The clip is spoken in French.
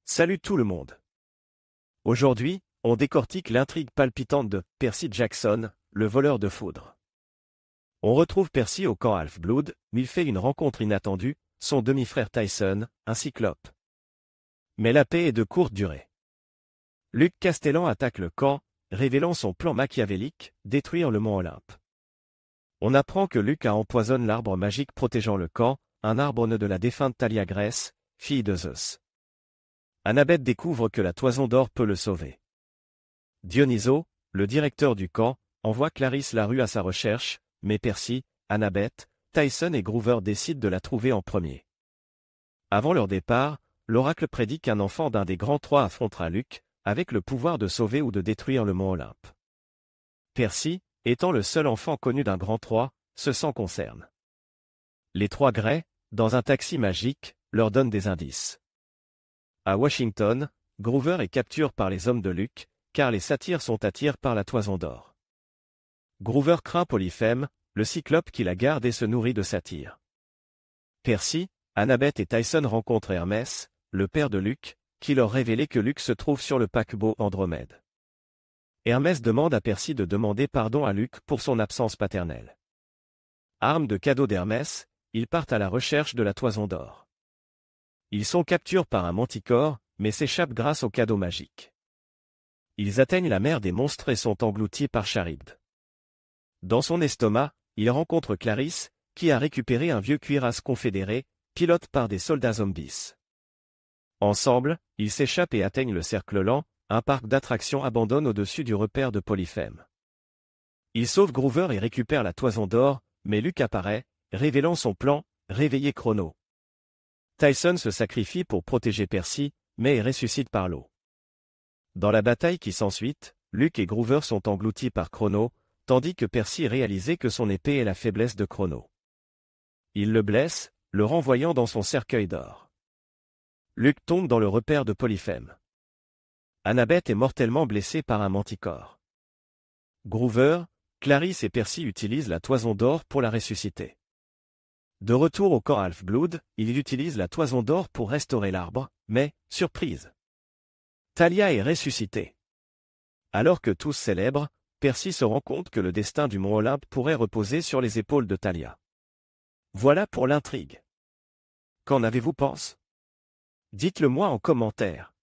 Salut tout le monde. Aujourd'hui, on décortique l'intrigue palpitante de Percy Jackson, le voleur de foudre. On retrouve Percy au camp Half-Blood, où il fait une rencontre inattendue, son demi-frère Tyson, un cyclope. Mais la paix est de courte durée. Luc Castellan attaque le camp, révélant son plan machiavélique, détruire le mont Olympe. On apprend que Luc a empoisonné l'arbre magique protégeant le camp, un arbre de la défunte Thalia Grace, fille de Zeus. Annabeth découvre que la toison d'or peut le sauver. Dionyso, le directeur du camp, envoie Clarisse Larue à sa recherche, mais Percy, Annabeth, Tyson et Groover décident de la trouver en premier. Avant leur départ, l'oracle prédit qu'un enfant d'un des grands trois affrontera Luc, avec le pouvoir de sauver ou de détruire le mont Olympe. Percy, étant le seul enfant connu d'un grand trois, se sent concerné. Les trois Greys, dans un taxi magique, leur donnent des indices. À Washington, Groover est capturé par les hommes de Luc, car les satyres sont attirés par la toison d'or. Groover craint Polyphème, le cyclope qui la garde et se nourrit de satyres. Percy, Annabeth et Tyson rencontrent Hermès, le père de Luc, qui leur révélait que Luc se trouve sur le paquebot Andromède. Hermès demande à Percy de demander pardon à Luc pour son absence paternelle. Armes de cadeau d'Hermès, ils partent à la recherche de la toison d'or. Ils sont capturés par un manticore, mais s'échappent grâce au cadeau magique. Ils atteignent la mer des monstres et sont engloutis par Charybde. Dans son estomac, ils rencontrent Clarisse, qui a récupéré un vieux cuirasse confédéré, pilote par des soldats zombies. Ensemble, ils s'échappent et atteignent le Cercle Lent, un parc d'attractions abandonné au-dessus du repère de Polyphème. Ils sauvent Groover et récupèrent la toison d'or, mais Luc apparaît, révélant son plan, réveiller Chrono. Tyson se sacrifie pour protéger Percy, mais ressuscite par l'eau. Dans la bataille qui s'ensuit, Luc et Groover sont engloutis par Chrono, tandis que Percy réalisait que son épée est la faiblesse de Chrono. Il le blesse, le renvoyant dans son cercueil d'or. Luc tombe dans le repère de Polyphème. Annabeth est mortellement blessée par un manticore. Groover, Clarisse et Percy utilisent la toison d'or pour la ressusciter. De retour au camp Half-Blood, il utilise la toison d'or pour restaurer l'arbre, mais, surprise! Thalia est ressuscitée. Alors que tous célèbrent, Percy se rend compte que le destin du mont Olympe pourrait reposer sur les épaules de Thalia. Voilà pour l'intrigue. Qu'en avez-vous pensé? Dites-le moi en commentaire.